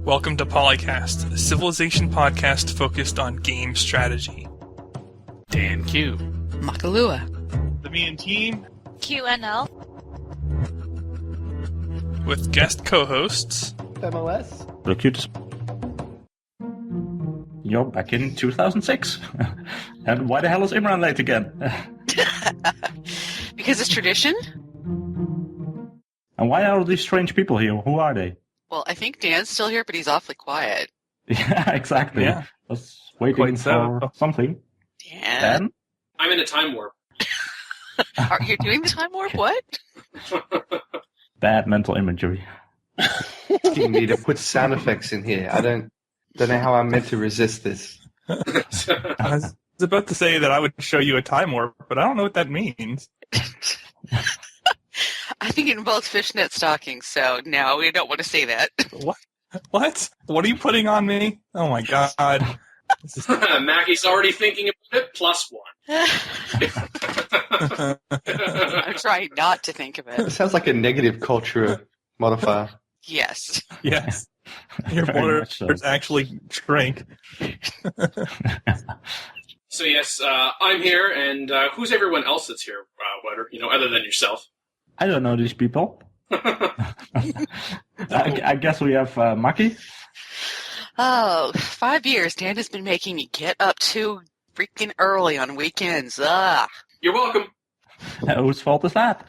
Welcome to PolyCast, a civilization podcast focused on game strategy. DanQ. Makahlua. TheMeInTeam. QNL. With guest co-hosts MLS. Locutus. You're back in 2006. And why the hell is Imran late again? Because it's tradition? And why are all these strange people here? Who are they? Well, I think Dan's still here, but he's awfully quiet. Yeah, exactly. Yeah. I was waiting Quite for so. something. Dan? I'm in a time warp. Are you doing the time warp? What? Bad mental imagery. You need to put sound effects in here. I don't know how I'm meant to resist this. I was about to say that I would show you a time warp, but I don't know what that means. I think it involves fishnet stockings, so no, we don't want to say that. What? What? What are you putting on me? Oh my god. This is... Mackie's already thinking about it, plus one. I'm trying not to think of It it. sounds like a negative culture modifier. Yes. Yes. Your Very water much so. actually shrank. So yes, I'm here, and who's everyone else that's here, Wouter? Other than yourself. I don't know these people. I guess we have Maki. Oh, 5 years. Dan has been making me get up too freaking early on weekends. Ugh. You're welcome. Whose fault is that?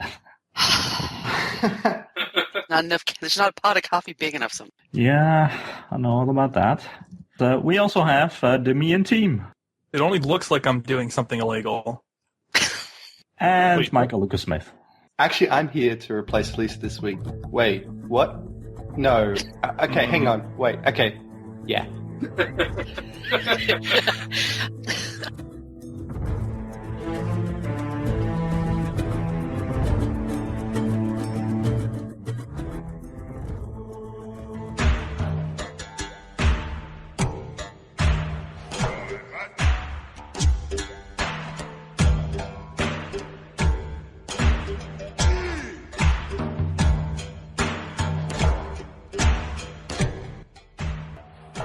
Not enough. There's not a pot of coffee big enough. Yeah, I know all about that. We also have TheMeInTeam. It only looks like I'm doing something illegal. And Wait. Michael Lucas Smith. Actually, I'm here to replace Lisa this week. Wait, what? No. Okay, hang on. Wait, okay. Yeah.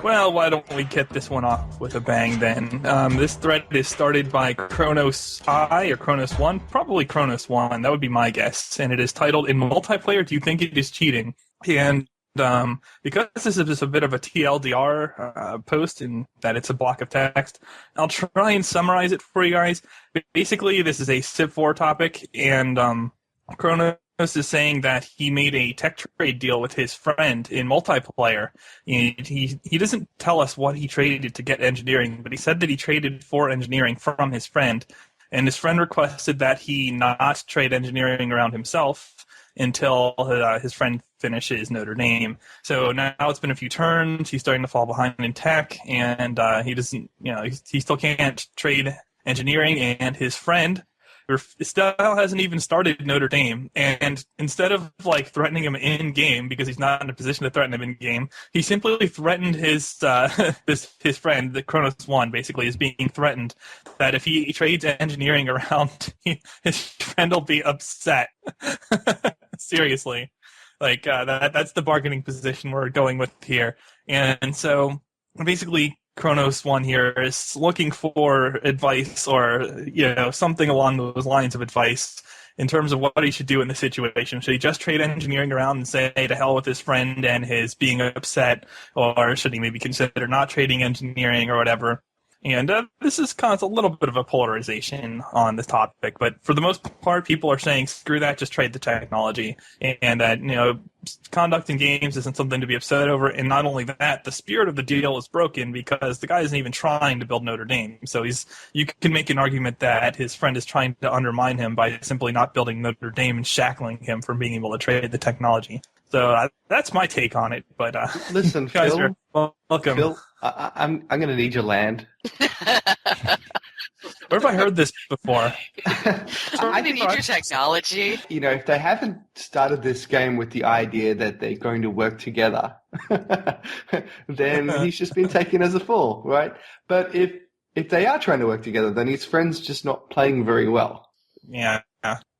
Well, why don't we get this one off with a bang then? This thread is started by Kronos I or Kronos 1, probably Kronos 1, that would be my guess. And it is titled, "In multiplayer, do you think it is cheating?" And because this is just a bit of a TLDR post in that it's a block of text, I'll try and summarize it for you guys. Basically, this is a Civ 4 topic, and Kronos is saying that he made a tech trade deal with his friend in multiplayer. And he doesn't tell us what he traded to get engineering, but he said that he traded for engineering from his friend. And his friend requested that he not trade engineering around himself until his friend finishes Notre Dame. So now it's been a few turns. He's starting to fall behind in tech, and he doesn't, he still can't trade engineering. And his friend still hasn't even started Notre Dame, and instead of threatening him in game because he's not in a position to threaten him in game, he simply threatened his his friend, the Kronos 1, basically is being threatened that if he trades engineering around, his friend will be upset. Seriously, that's the bargaining position we're going with here, and so basically, Kronos 1 here is looking for advice or, something along those lines of advice in terms of what he should do in the situation. Should he just trade engineering around and say to hell with his friend and his being upset, or should he maybe consider not trading engineering or whatever? And this is kind of a little bit of a polarization on this topic, but for the most part, people are saying, screw that, just trade the technology. And that, conduct in games isn't something to be upset over. And not only that, the spirit of the deal is broken because the guy isn't even trying to build Notre Dame. So you can make an argument that his friend is trying to undermine him by simply not building Notre Dame and shackling him from being able to trade the technology. So that's my take on it. But Listen, guys Phil. are welcome. Phil, I'm going to need your land. Where have I heard this before? I need your technology. If they haven't started this game with the idea that they're going to work together, then he's just been taken as a fool, right? But if they are trying to work together, then his friend's just not playing very well. Yeah.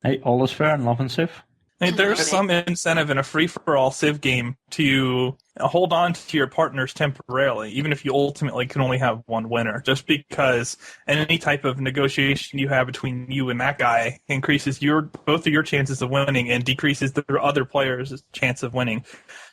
Hey, all is fair in Love and Civ. I mean, there's some incentive in a free-for-all Civ game to hold on to your partners temporarily, even if you ultimately can only have one winner, just because any type of negotiation you have between you and that guy increases both of your chances of winning and decreases the other player's chance of winning.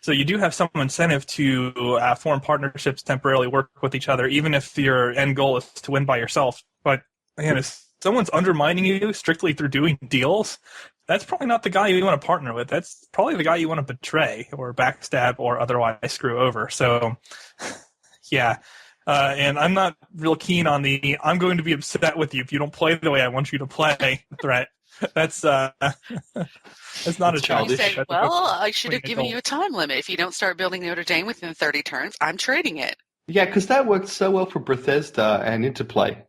So you do have some incentive to form partnerships temporarily, work with each other, even if your end goal is to win by yourself. But again, if someone's undermining you strictly through doing deals, that's probably not the guy you want to partner with. That's probably the guy you want to betray or backstab or otherwise screw over. So, yeah. And I'm not real keen on the I'm going to be upset with you if you don't play the way I want you to play threat. That's not a challenge. You say, well, I should have given you a time limit. If you don't start building Notre Dame within 30 turns, I'm trading it. Yeah, because that worked so well for Bethesda and Interplay.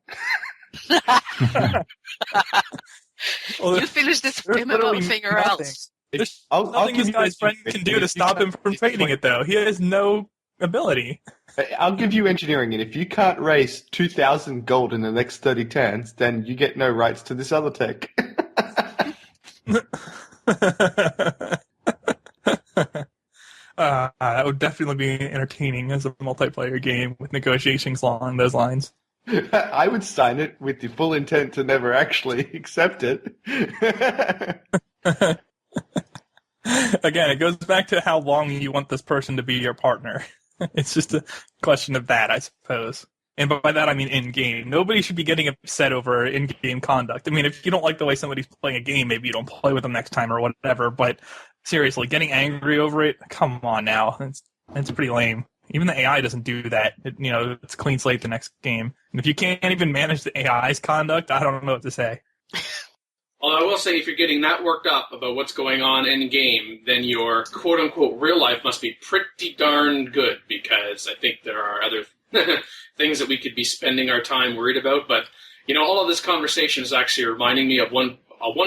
Well, you finish this MMO thing or else. There's nothing this guy's friend can do to stop him from trading it, though. He has no ability. I'll give you engineering, and if you can't raise 2,000 gold in the next 30 turns, then you get no rights to this other tech. That would definitely be entertaining as a multiplayer game with negotiations along those lines. I would sign it with the full intent to never actually accept it. Again, it goes back to how long you want this person to be your partner. It's just a question of that, I suppose. And by that, I mean in-game. Nobody should be getting upset over in-game conduct. I mean, if you don't like the way somebody's playing a game, maybe you don't play with them next time or whatever. But seriously, getting angry over it, come on now. It's pretty lame. Even the AI doesn't do that. It's a clean slate the next game. And if you can't even manage the AI's conduct, I don't know what to say. Although I will say, if you're getting that worked up about what's going on in-game, then your quote-unquote real life must be pretty darn good, because I think there are other things that we could be spending our time worried about. But, all of this conversation is actually reminding me of one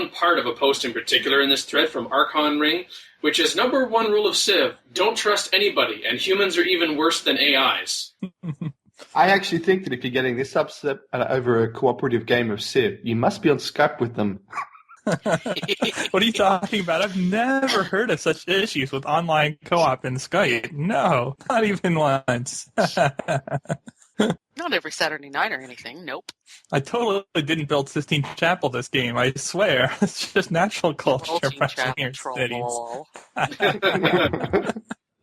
part of a post in particular in this thread from Archon Ring, which is number 1 rule of Civ: don't trust anybody, and humans are even worse than AIs. I actually think that if you're getting this upset over a cooperative game of Civ, you must be on Skype with them. What are you talking about? I've never heard of such issues with online co-op in Skype. No, not even once. Not every Saturday night or anything. Nope. I totally didn't build Sistine Chapel this game, I swear. It's just natural culture pressing your cities.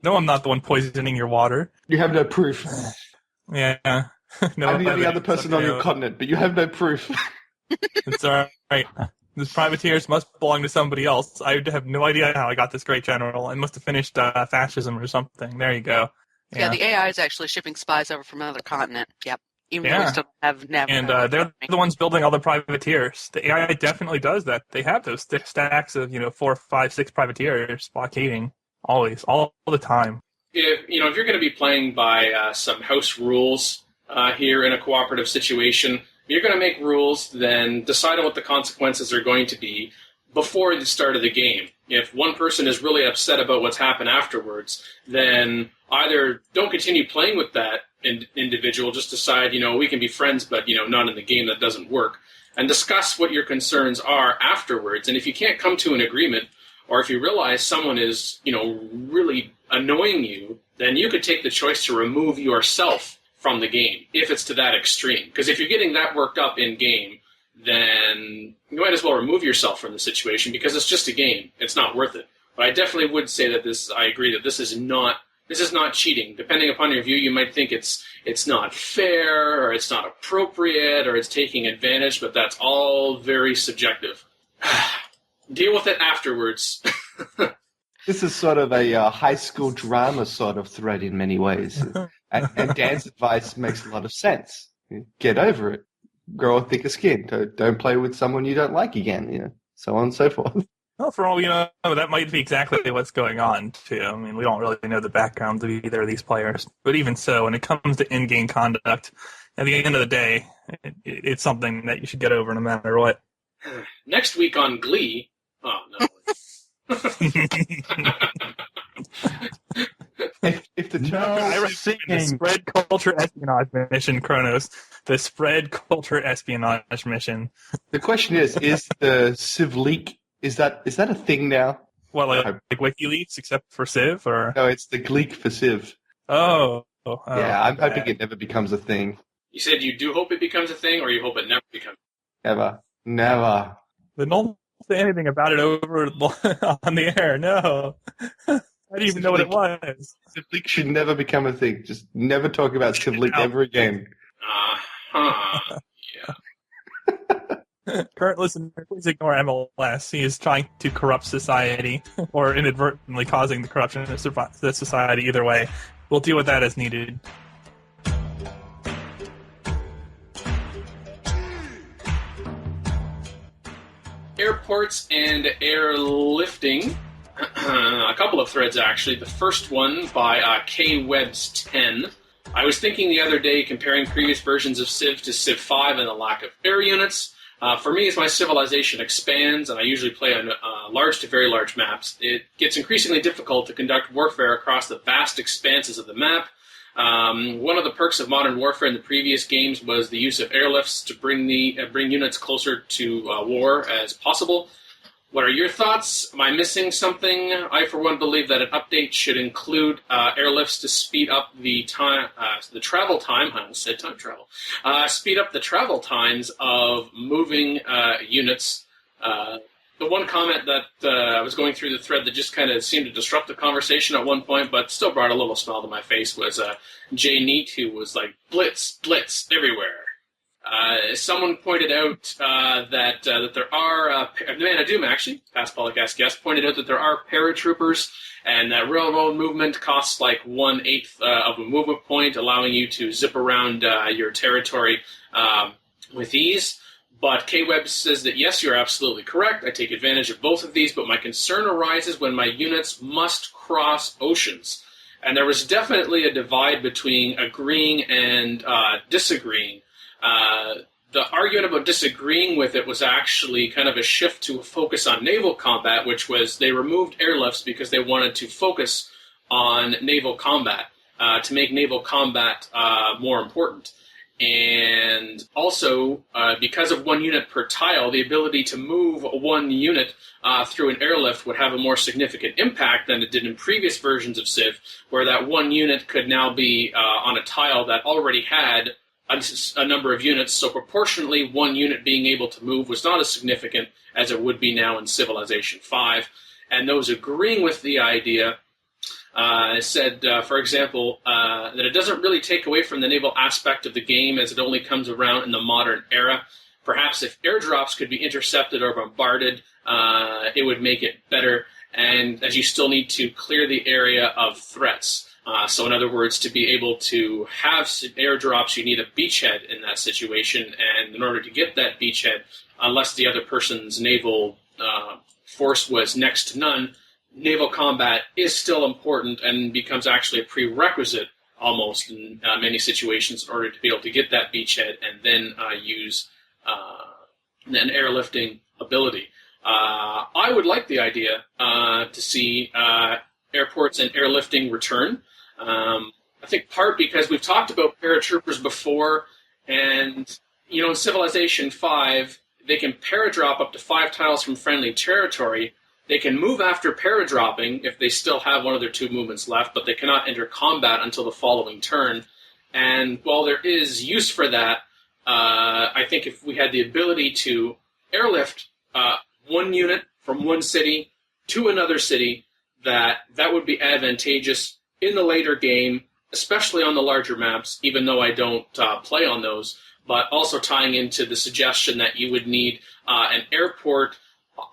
No, I'm not the one poisoning your water. You have no proof. Yeah. No, I'm the only other person on your continent, but you have no proof. It's all right. These privateers must belong to somebody else. I have no idea how I got this great general. I must have finished fascism or something. There you go. Yeah, the AI is actually shipping spies over from another continent. Yep. Even though we still have never. And they're the ones building all the privateers. The AI definitely does that. They have those stacks of 4, 5, 6 privateers blockading always, all the time. If you're going to be playing by some house rules here in a cooperative situation, you're going to make rules, then decide on what the consequences are going to be before the start of the game. If one person is really upset about what's happened afterwards, then either don't continue playing with that individual, just decide, we can be friends, but, not in the game, that doesn't work, and discuss what your concerns are afterwards. And if you can't come to an agreement, or if you realize someone is, really annoying you, then you could take the choice to remove yourself from the game, if it's to that extreme. Because if you're getting that worked up in-game, then you might as well remove yourself from the situation, because it's just a game. It's not worth it. But I definitely would say that I agree that this is not cheating. Depending upon your view, you might think it's not fair, or it's not appropriate, or it's taking advantage, but that's all very subjective. Deal with it afterwards. This is sort of a high school drama sort of thread in many ways. And Dan's advice makes a lot of sense. Get over it. Grow a thicker skin. Don't play with someone you don't like again. So on and so forth. Well, for all we know, that might be exactly what's going on, too. I mean, we don't really know the backgrounds of either of these players. But even so, when it comes to in-game conduct, at the end of the day, it's something that you should get over no matter what. Next week on Glee... Oh, no. If the the spread culture espionage mission, Kronos, the spread culture espionage mission. The question is the Civ leak, is that a thing now? What, like WikiLeaks, except for Civ, or? No, it's the Gleek for Civ. Oh. Yeah, I'm hoping it never becomes a thing. You said you do hope it becomes a thing, or you hope it never becomes a thing? Ever. Never. Then don't say anything about it over on the air, no. I didn't even know what it was. CivLeak should never become a thing. Just never talk about CivLeak ever again. Uh-huh. Yeah. Current listener, please ignore MLS. He is trying to corrupt society, or inadvertently causing the corruption of the society. Either way, we'll deal with that as needed. Airports and airlifting. A couple of threads, actually. The first one by KWebs10. I was thinking the other day, comparing previous versions of Civ to Civ 5 and the lack of air units. For me, as my civilization expands, and I usually play on large to very large maps, it gets increasingly difficult to conduct warfare across the vast expanses of the map. One of the perks of modern warfare in the previous games was the use of airlifts to bring units closer to war as possible. What are your thoughts? Am I missing something? I, for one, believe that an update should include airlifts to speed up the travel time. I almost said time travel. Speed up the travel times of moving units. The one comment that I was going through the thread that just kind of seemed to disrupt the conversation at one point, but still brought a little smile to my face, was Jay Neat, who was like, blitz, blitz, everywhere. Someone pointed out that there are, the Man of Doom, actually, past PolyCast guest, pointed out that there are paratroopers, and that railroad movement costs like 1/8 of a movement point, allowing you to zip around your territory with ease. But KWeb says that, yes, you're absolutely correct. I take advantage of both of these, but my concern arises when my units must cross oceans. And there was definitely a divide between agreeing and disagreeing. The argument about disagreeing with it was actually kind of a shift to a focus on naval combat, which was they removed airlifts because they wanted to focus on naval combat, to make naval combat more important. And also, because of one unit per tile, the ability to move one unit through an airlift would have a more significant impact than it did in previous versions of Civ, where that one unit could now be on a tile that already had a number of units, so proportionally one unit being able to move was not as significant as it would be now in Civilization 5. And those agreeing with the idea said, for example, that it doesn't really take away from the naval aspect of the game as it only comes around in the modern era. Perhaps if airdrops could be intercepted or bombarded, it would make it better, and as you still need to clear the area of threats. So in other words, to be able to have airdrops, you need a beachhead in that situation, and in order to get that beachhead, unless the other person's naval force was next to none, naval combat is still important and becomes actually a prerequisite almost in many situations in order to be able to get that beachhead and then use an airlifting ability. I would like the idea to see airports and airlifting return. I think part because we've talked about paratroopers before, and in Civilization 5, they can paradrop up to 5 tiles from friendly territory. They can move after paradropping if they still have one of their 2 movements left, but they cannot enter combat until the following turn. And while there is use for that, I think if we had the ability to airlift one unit from one city to another city, that would be advantageous in the later game, especially on the larger maps, even though I don't play on those, but also tying into the suggestion that you would need an airport,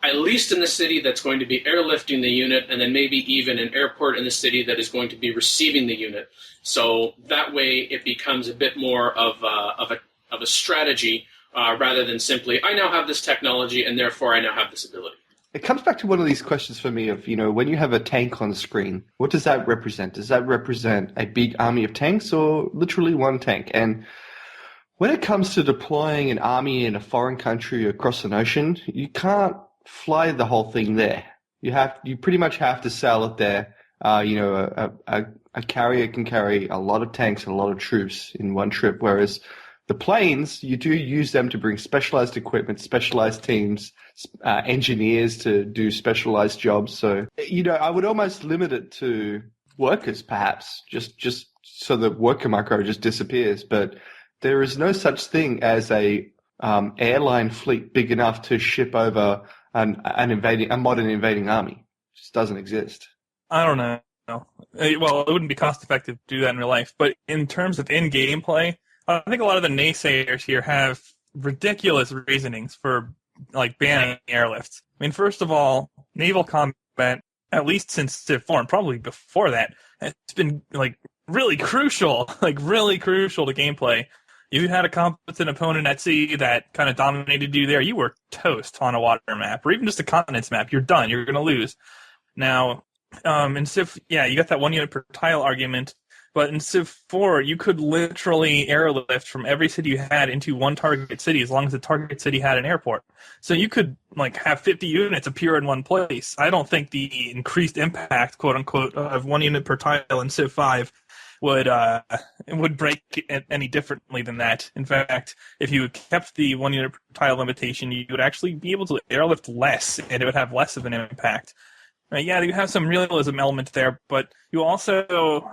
at least in the city, that's going to be airlifting the unit, and then maybe even an airport in the city that is going to be receiving the unit. So that way it becomes a bit more of a strategy rather than simply, I now have this technology and therefore I now have this ability. It comes back to one of these questions for me of, when you have a tank on the screen, what does that represent? Does that represent a big army of tanks or literally one tank? And when it comes to deploying an army in a foreign country across an ocean, you can't fly the whole thing there. You pretty much have to sail it there. A carrier can carry a lot of tanks and a lot of troops in one trip, whereas The planes, you do use them to bring specialized equipment, specialized teams, engineers to do specialized jobs. So, I would almost limit it to workers, perhaps, just so the worker micro just disappears. But there is no such thing as a airline fleet big enough to ship over a modern invading army. It just doesn't exist. I don't know. Well, it wouldn't be cost effective to do that in real life. But in terms of in-game play, I think a lot of the naysayers here have ridiculous reasonings for banning airlifts. I mean, first of all, naval combat, at least since Civ 4 and probably before that, it's been really crucial to gameplay. If you had a competent opponent at sea that kind of dominated you there, you were toast on a water map, or even just a continents map. You're done. You're going to lose. Now, in Civ, you got that 1 unit per tile argument, but in Civ 4, you could literally airlift from every city you had into one target city as long as the target city had an airport. So you could have 50 units appear in one place. I don't think the increased impact, quote unquote, of 1 unit per tile in Civ 5 would break it any differently than that. In fact, if you kept the 1 unit per tile limitation, you would actually be able to airlift less, and it would have less of an impact. Yeah, you have some realism element there, but you also,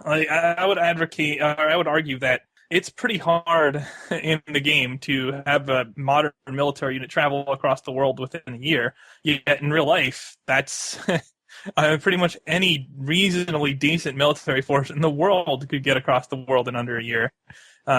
I would argue that it's pretty hard in the game to have a modern military unit travel across the world within a year. Yet in real life, that's pretty much any reasonably decent military force in the world could get across the world in under a year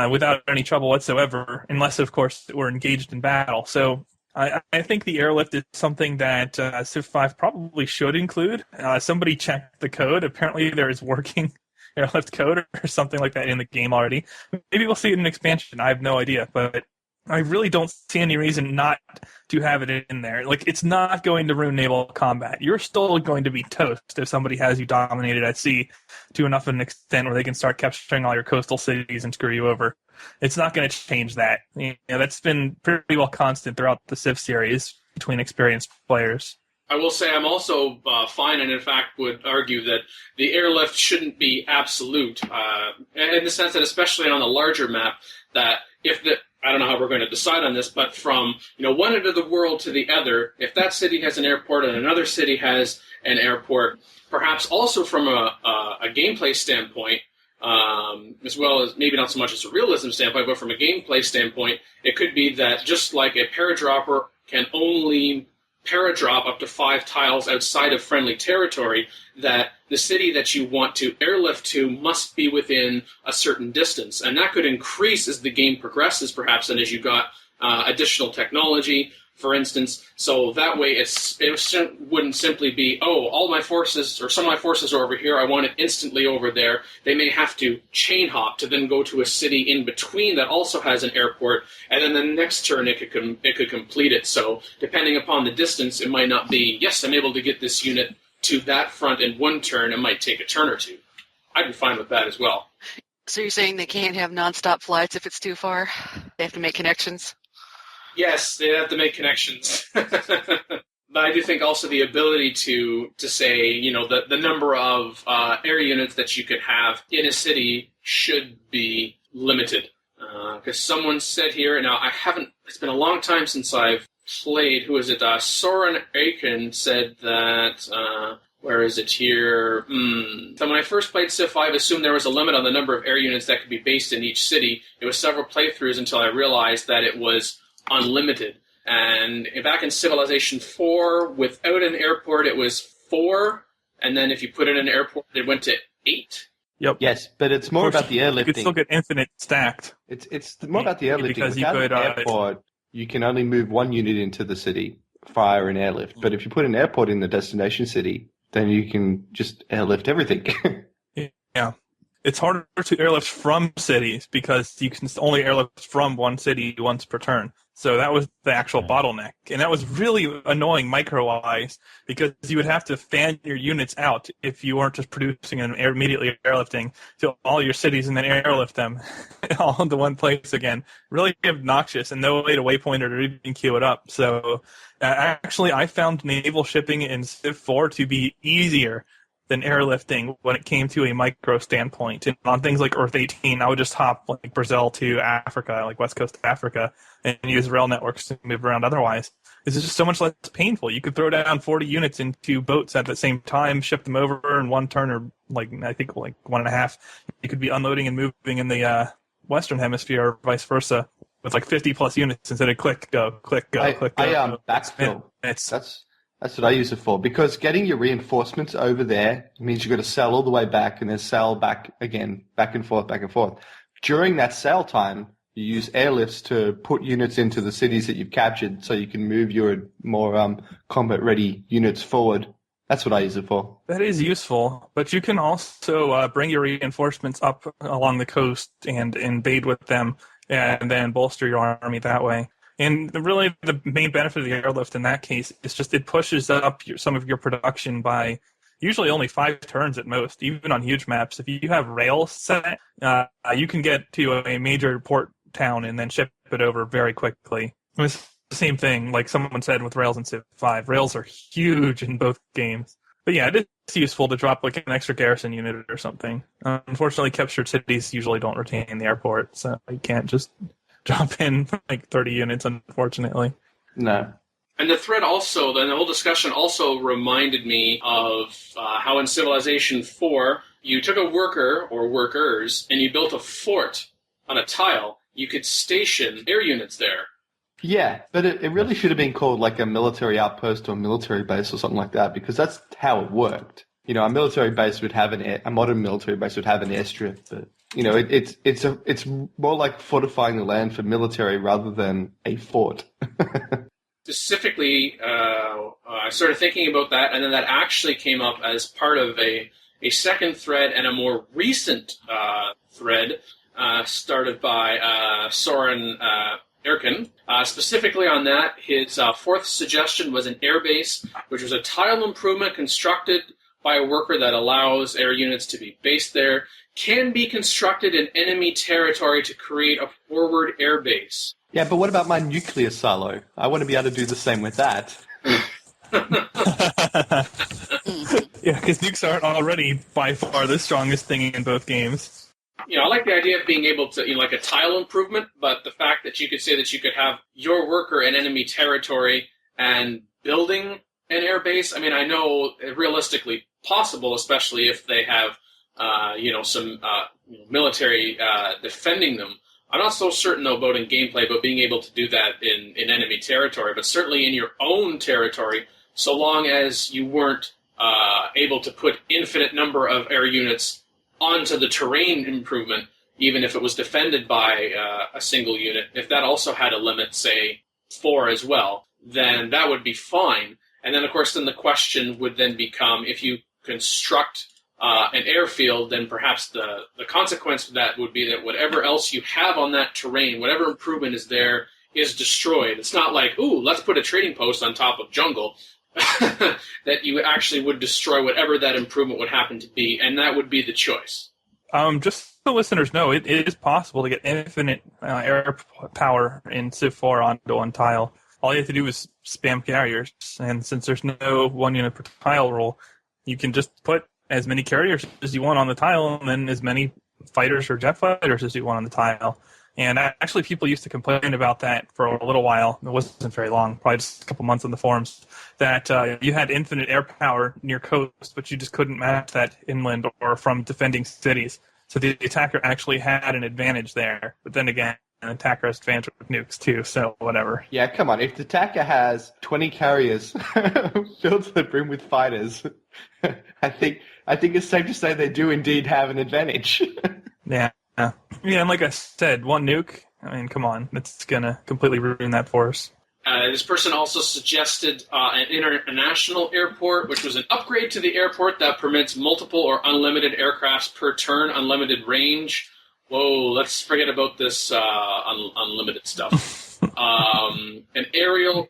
without any trouble whatsoever, unless, of course, we're engaged in battle. So I think the airlift is something that Civ 5 probably should include. Somebody checked the code. Apparently there is working airlift code or something like that in the game already. Maybe we'll see it in an expansion. I have no idea, but I really don't see any reason not to have it in there. It's not going to ruin naval combat. You're still going to be toast if somebody has you dominated at sea to enough of an extent where they can start capturing all your coastal cities and screw you over. It's not going to change that. That's been pretty well constant throughout the Civ series between experienced players. I will say I'm also fine, and in fact would argue that the airlift shouldn't be absolute, in the sense that especially on a larger map, that I don't know how we're going to decide on this, but from one end of the world to the other, if that city has an airport and another city has an airport, perhaps also from a gameplay standpoint, as well as maybe not so much as a realism standpoint, but from a gameplay standpoint, it could be that just like a paradropper can only paradrop up to 5 tiles outside of friendly territory, that the city that you want to airlift to must be within a certain distance. And that could increase as the game progresses, perhaps, and as you got additional technology, for instance. So that way it wouldn't simply be, all my forces, or some of my forces are over here, I want it instantly over there. They may have to chain hop to then go to a city in between that also has an airport, and then the next turn it could complete it. So depending upon the distance, it might not be, yes, I'm able to get this unit to that front in one turn. It might take a turn or two. I'd be fine with that as well. So you're saying they can't have nonstop flights if it's too far? They have to make connections? Yes, they have to make connections. But I do think also the ability to say, the number of air units that you could have in a city should be limited. Because someone said here, now it's been a long time since I've played, who is it? Soren Aiken said that, where is it here? So when I first played Civ 5, I assumed there was a limit on the number of air units that could be based in each city. It was several playthroughs until I realized that it was unlimited. And back in Civilization 4, without an airport, it was 4. And then if you put in an airport, it went to 8. Yep. Yes, but it's more about the airlifting. You could still get infinite stacked. It's more about the airlifting. Because without an airport, you can only move 1 unit into the city, fire and airlift. But if you put an airport in the destination city, then you can just airlift everything. Yeah. It's harder to airlift from cities because you can only airlift from one city once per turn. So that was the actual bottleneck. And that was really annoying micro-wise because you would have to fan your units out if you weren't just producing and immediately airlifting to all your cities and then airlift them all into one place again. Really obnoxious and no way to waypoint it or even queue it up. So actually I found naval shipping in Civ 4 to be easier than airlifting when it came to a micro standpoint. And on things like Earth 18, I would just hop like Brazil to Africa, like West Coast Africa, and use rail networks to move around otherwise. This is just so much less painful. You could throw down 40 units into boats at the same time, ship them over in one turn, or I think 1.5. You could be unloading and moving in the Western Hemisphere or vice versa with like 50 plus units instead of click, go, click, go, click, go. Backfill. That's what I use it for, because getting your reinforcements over there means you've got to sail all the way back and then sail back again, back and forth, back and forth. During that sail time, you use airlifts to put units into the cities that you've captured so you can move your more combat-ready units forward. That's what I use it for. That is useful, but you can also bring your reinforcements up along the coast and invade with them and then bolster your army that way. And really, the main benefit of the airlift in that case is just it pushes up some of your production by usually only 5 turns at most, even on huge maps. If you have rail set, you can get to a major port town and then ship it over very quickly. It's the same thing, like someone said with rails in Civ 5. Rails are huge in both games. But yeah, it is useful to drop like an extra garrison unit or something. Unfortunately, captured cities usually don't retain the airport, so you can't just drop in like 30 units, unfortunately. No. And the thread also, the whole discussion also reminded me of how in Civilization 4, you took a worker or workers and you built a fort on a tile. You could station air units there. Yeah, but it really should have been called like a military outpost or a military base or something like that, because that's how it worked. You know, a military base would have a modern military base would have an airstrip, but you know, it's more like fortifying the land for military rather than a fort. Specifically, I started thinking about that, and then that actually came up as part of a second thread and a more recent thread started by Soren Erkin. Specifically on that, his fourth suggestion was an airbase, which was a tile improvement constructed by a worker that allows air units to be based there, can be constructed in enemy territory to create a forward airbase. Yeah, but what about my nuclear silo? I want to be able to do the same with that. Yeah, because nukes aren't already by far the strongest thing in both games. You know, I like the idea of being able to, like a tile improvement, but the fact that you could say that you could have your worker in enemy territory and building an airbase, I mean, I know realistically possible, especially if they have, some military defending them. I'm not so certain, though, about in gameplay, but being able to do that in enemy territory, but certainly in your own territory, so long as you weren't able to put infinite number of air units onto the terrain improvement, even if it was defended by a single unit. If that also had a limit, say, 4 as well, then that would be fine. And then, of course, then the question would then become, if you construct an airfield, then perhaps the consequence of that would be that whatever else you have on that terrain, whatever improvement is there, is destroyed. It's not like, ooh, let's put a trading post on top of jungle. That you actually would destroy whatever that improvement would happen to be, and that would be the choice. Just so listeners know, it is possible to get infinite air power in Civ 4 onto one tile. All you have to do is spam carriers, and since there's no one unit per tile rule, you can just put as many carriers as you want on the tile, and then as many fighters or jet fighters as you want on the tile. And actually, people used to complain about that for a little while. It wasn't very long, probably just a couple months on the forums, that you had infinite air power near coast, but you just couldn't match that inland or from defending cities. So the attacker actually had an advantage there. But then again, an attacker has advantage with nukes too, so whatever. Yeah, come on. If the attacker has 20 carriers filled to the brim with fighters, I think it's safe to say they do indeed have an advantage. Yeah. Yeah, and like I said, one nuke, I mean, come on, it's going to completely ruin that for us. This person also suggested an international airport, which was an upgrade to the airport that permits multiple or unlimited aircrafts per turn, unlimited range. Whoa, let's forget about this unlimited stuff. An aerial...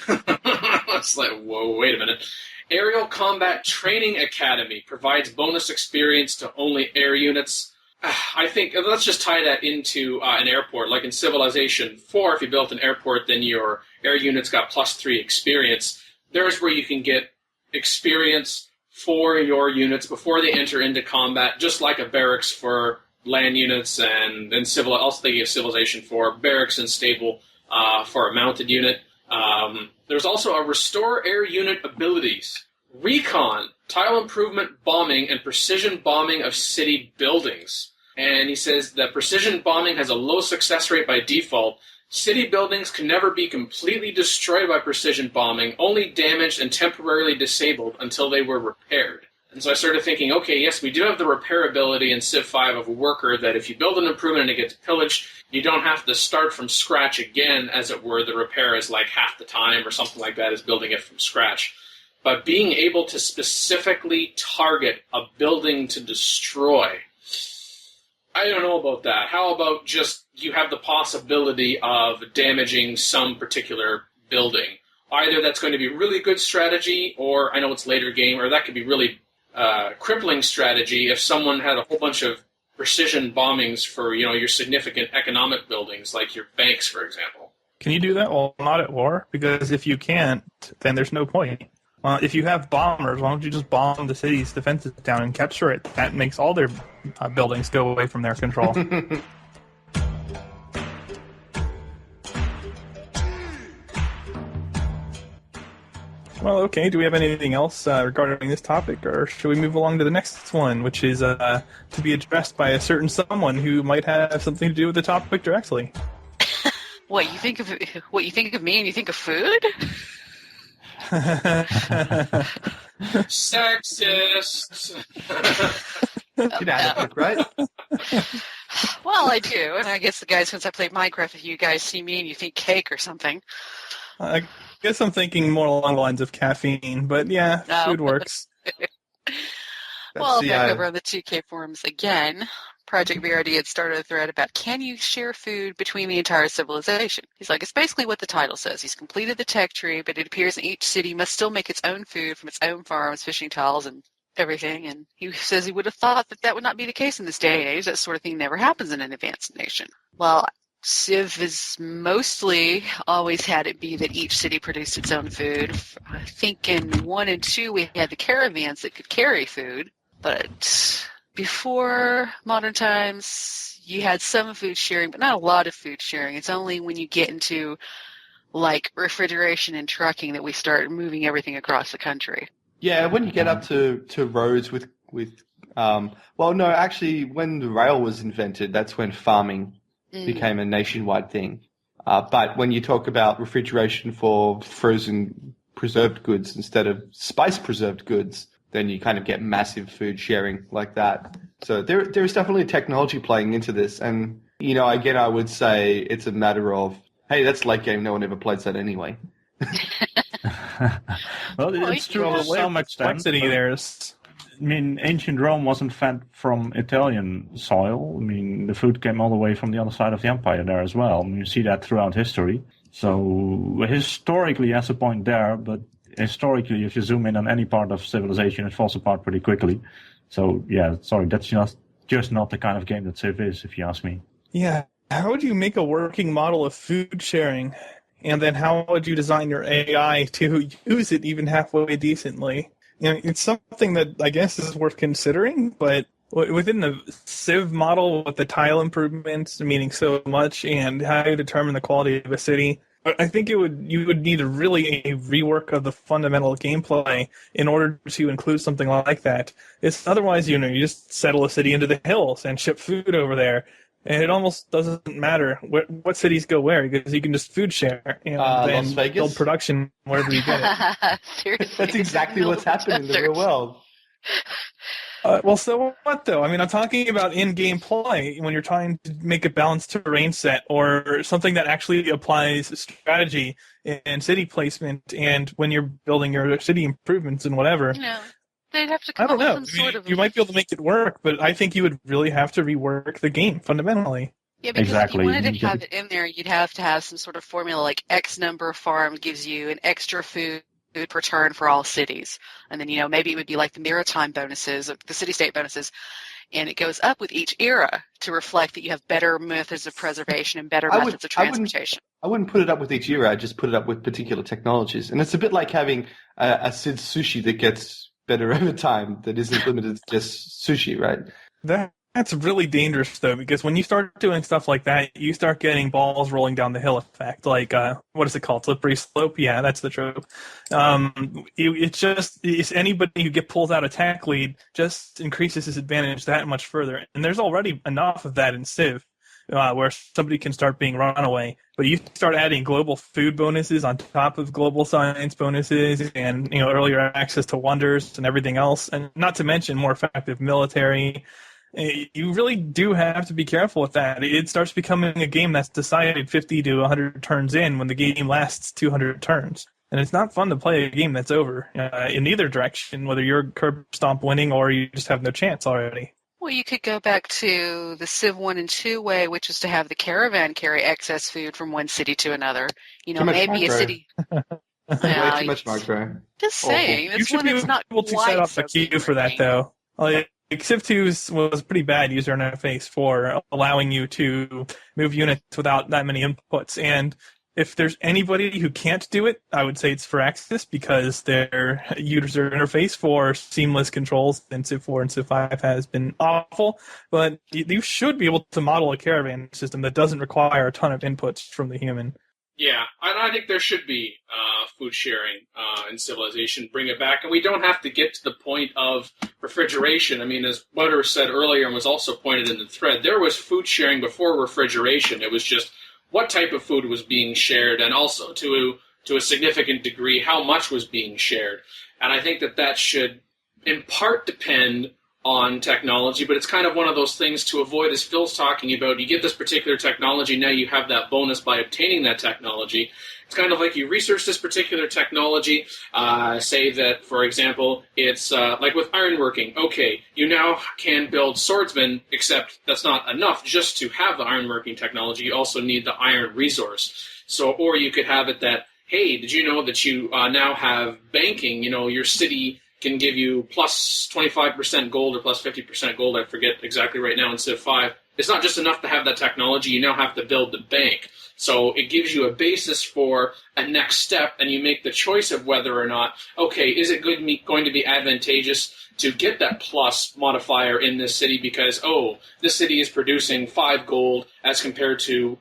It's like, whoa, wait a minute. Aerial Combat Training Academy provides bonus experience to only air units. I think, let's just tie that into an airport. Like in Civilization 4, if you built an airport, then your air units got +3 experience. There's where you can get experience for your units before they enter into combat, just like a barracks for land units and also they give civilization for barracks and stable for a mounted unit. There's also a restore air unit abilities, recon, tile improvement bombing, and precision bombing of city buildings. And he says that precision bombing has a low success rate by default. City buildings can never be completely destroyed by precision bombing, only damaged and temporarily disabled until they were repaired. And so I started thinking, okay, yes, we do have the repairability in Civ 5 of a worker that if you build an improvement and it gets pillaged, you don't have to start from scratch again, as it were. The repair is like half the time or something like that is building it from scratch. But being able to specifically target a building to destroy, I don't know about that. How about just you have the possibility of damaging some particular building? Either that's going to be really good strategy, or I know it's later game, or that could be really crippling strategy if someone had a whole bunch of precision bombings for, your significant economic buildings, like your banks, for example. Can you do that while not at war? Because if you can't, then there's no point. If you have bombers, why don't you just bomb the city's defenses down and capture it? That makes all their buildings go away from their control. Well, okay. Do we have anything else regarding this topic, or should we move along to the next one, which is to be addressed by a certain someone who might have something to do with the topic directly? What you think of me, and you think of food? Sexist. Inadequate, right? Well, I do, and I guess the guys, since I played Minecraft, if you guys see me and you think cake or something. I guess I'm thinking more along the lines of caffeine, but yeah, No. food works. Well, back over on the 2K forums again, Project BRD had started a thread about, can you share food between the entire civilization? He's like, it's basically what the title says. He's completed the tech tree, but it appears that each city must still make its own food from its own farms, fishing tiles, and everything. And he says he would have thought that would not be the case in this day and age. That sort of thing never happens in an advanced nation. Well, Civ has mostly always had it be that each city produced its own food. I think in 1 and 2 we had the caravans that could carry food, but before modern times you had some food sharing, but not a lot of food sharing. It's only when you get into like refrigeration and trucking that we start moving everything across the country. Yeah, when you get up to roads with well, no, actually, when the rail was invented, that's when farming became a nationwide thing. But when you talk about refrigeration for frozen preserved goods instead of spice preserved goods, then you kind of get massive food sharing like that. So there's definitely technology playing into this. And, again, I would say it's a matter of, hey, that's late game. No one ever plays that anyway. Well, it's true to some extent. Complexity there's. I mean, ancient Rome wasn't fed from Italian soil. I mean, the food came all the way from the other side of the empire there as well. I mean, you see that throughout history. So historically, has a point there, but historically, if you zoom in on any part of civilization, it falls apart pretty quickly. So, yeah, sorry, that's just not the kind of game that Civ is, if you ask me. Yeah. How would you make a working model of food sharing? And then how would you design your AI to use it even halfway decently? It's something that I guess is worth considering, but within the Civ model with the tile improvements meaning so much and how you determine the quality of a city, I think you would need a rework of the fundamental gameplay in order to include something like that. It's otherwise, you just settle a city into the hills and ship food over there. And it almost doesn't matter what cities go where, because you can just food share and then Las Vegas? build production wherever you get it. Seriously, That's exactly what's happening in the real world. Well, so what, though? I mean, I'm talking about in-game play when you're trying to make a balanced terrain set or something that actually applies strategy and city placement, and when you're building your city improvements and whatever. They'd have to I come don't up know. with some sort of... You might be able to make it work, but I think you would really have to rework the game fundamentally. Yeah, because Exactly. if you wanted to have it in there, you'd have to have some sort of formula like X number of farms gives you an extra food per turn for all cities. And then, maybe it would be like the maritime bonuses, or the city-state bonuses, and it goes up with each era to reflect that you have better methods of preservation and better methods of transportation. I wouldn't put it up with each era. I'd just put it up with particular technologies. And it's a bit like having a Sid sushi that gets better over time that isn't limited to just sushi, right? That's really dangerous, though, because when you start doing stuff like that, you start getting balls rolling down the hill effect. Like, what is it called? Slippery slope? Yeah, that's the trope. It's anybody who pulls out a tech lead just increases his advantage that much further. And there's already enough of that in Civ, where somebody can start being runaway. But you start adding global food bonuses on top of global science bonuses and, earlier access to wonders and everything else, and not to mention more effective military. You really do have to be careful with that. It starts becoming a game that's decided 50 to 100 turns in when the game lasts 200 turns. And it's not fun to play a game that's over in either direction, whether you're curb stomp winning or you just have no chance already. Well, you could go back to the Civ 1 and 2 way, which is to have the caravan carry excess food from one city to another. Maybe a city... Way too much macro. Just saying. You should be able to set up a queue for that, though. Civ 2 was a pretty bad user interface for allowing you to move units without that many inputs. And if there's anybody who can't do it, I would say it's Firaxis, because their user interface for seamless controls in Civ 4 and Civ 5 has been awful. But you should be able to model a caravan system that doesn't require a ton of inputs from the human. Yeah, and I think there should be food sharing in Civilization. Bring it back. And we don't have to get to the point of refrigeration. I mean, as Wouter said earlier and was also pointed in the thread, there was food sharing before refrigeration. It was just what type of food was being shared, and also to a significant degree how much was being shared. And I think that should in part depend on technology, but it's kind of one of those things to avoid, as Phil's talking about. You get this particular technology, now you have that bonus by obtaining that technology. It's kind of like you research this particular technology, say that, for example, it's like with ironworking. Okay, you now can build swordsmen, except that's not enough just to have the ironworking technology. You also need the iron resource. So, or you could have it that, hey, did you know that you now have banking? Your city can give you plus 25% gold or plus 50% gold. I forget exactly right now in Civ 5. It's not just enough to have that technology. You now have to build the bank. So it gives you a basis for a next step, and you make the choice of whether or not, okay, is it going to be advantageous to get that plus modifier in this city because, this city is producing 5 gold as compared to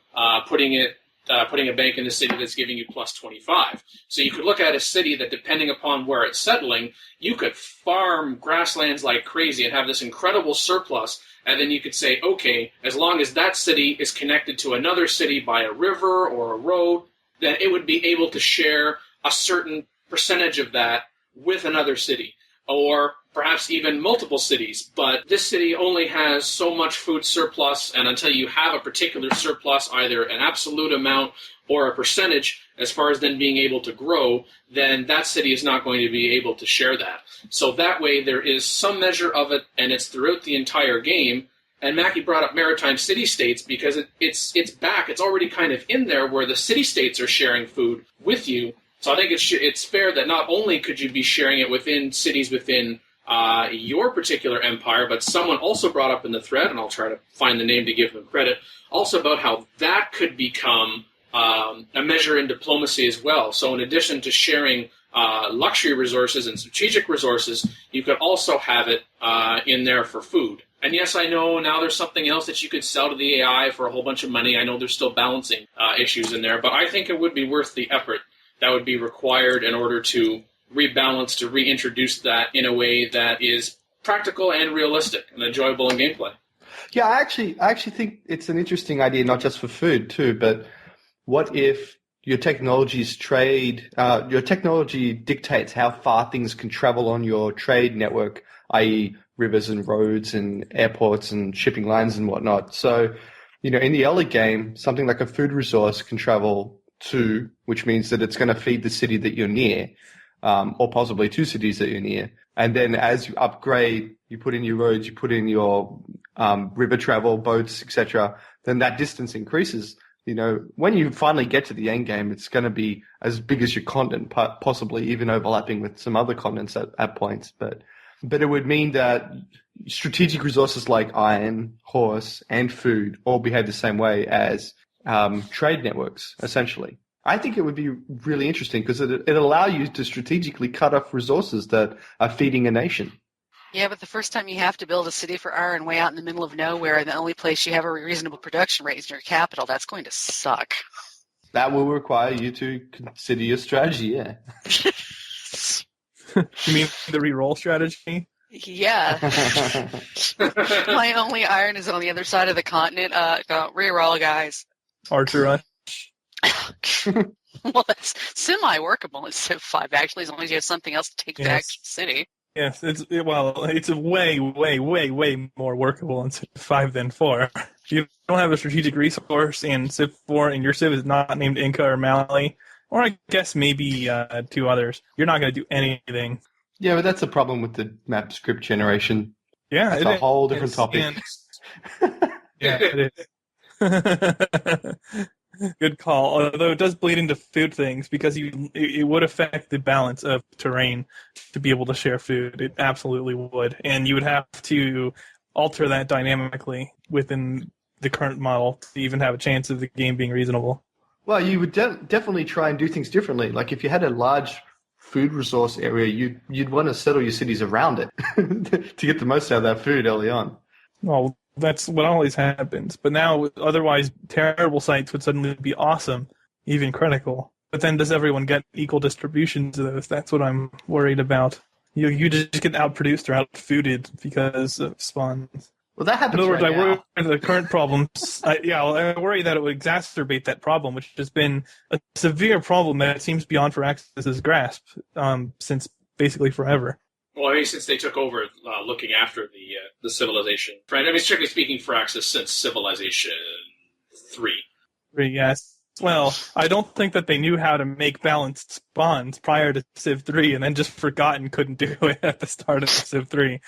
putting a bank in the city that's giving you plus 25. So you could look at a city that, depending upon where it's settling, you could farm grasslands like crazy and have this incredible surplus, and then you could say, okay, as long as that city is connected to another city by a river or a road, then it would be able to share a certain percentage of that with another city, or perhaps even multiple cities. But this city only has so much food surplus, and until you have a particular surplus, either an absolute amount or a percentage, as far as then being able to grow, then that city is not going to be able to share that. So that way there is some measure of it, and it's throughout the entire game. And Mackie brought up maritime city-states because it's back. It's already kind of in there where the city-states are sharing food with you. So I think it's fair that not only could you be sharing it within cities within your particular empire, but someone also brought up in the thread, and I'll try to find the name to give them credit, also about how that could become a measure in diplomacy as well. So in addition to sharing luxury resources and strategic resources, you could also have it in there for food. And yes, I know now there's something else that you could sell to the AI for a whole bunch of money. I know there's still balancing issues in there, but I think it would be worth the effort that would be required in order to rebalance, to reintroduce that in a way that is practical and realistic and enjoyable in gameplay. Yeah, I actually think it's an interesting idea, not just for food too, but what if your technology dictates how far things can travel on your trade network, i.e. rivers and roads and airports and shipping lines and whatnot. So, in the early game, something like a food resource can travel to, which means that it's going to feed the city that you're near, or possibly 2 cities that you're near. And then as you upgrade, you put in your roads, you put in your river travel, boats, etc., then that distance increases. When you finally get to the end game, it's going to be as big as your continent, possibly even overlapping with some other continents at points. But it would mean that strategic resources like iron, horse, and food all behave the same way as trade networks, essentially. I think it would be really interesting because it allow you to strategically cut off resources that are feeding a nation. Yeah, but the first time you have to build a city for Iron way out in the middle of nowhere, and the only place you have a reasonable production rate is in your capital, that's going to suck. That will require you to consider your strategy, yeah. You mean the reroll strategy? Yeah. My only iron is on the other side of the continent. Reroll, guys. Archer Rush. Well, that's semi-workable in Civ 5, actually, as long as you have something else to take back to the city. Yes, it's way, way, way, way more workable in Civ 5 than 4. If you don't have a strategic resource in Civ 4 and your Civ is not named Inca or Mali, or I guess maybe 2 others, you're not going to do anything. Yeah, but that's a problem with the map script generation. Yeah, it's a whole different topic. Yeah, it is. Good call. Although it does bleed into food things because it would affect the balance of terrain to be able to share food. It absolutely would. And you would have to alter that dynamically within the current model to even have a chance of the game being reasonable. Well, you would definitely try and do things differently. Like if you had a large food resource area, you'd want to settle your cities around it to get the most out of that food early on. Well, that's what always happens. But now, otherwise, terrible sites would suddenly be awesome, even critical. But then does everyone get equal distributions of those? That's what I'm worried about. You just get outproduced or outfooded because of spawns. Well, that happens. In other words, right I worry the current problems. I worry that it would exacerbate that problem, which has been a severe problem that seems beyond Firaxis's grasp since basically forever. Well, I mean, since they took over looking after the civilization. Right? I mean, strictly speaking, Firaxis since Civilization 3. Yes. Well, I don't think that they knew how to make balanced spawns prior to Civ 3 and then just forgot and couldn't do it at the start of Civ 3.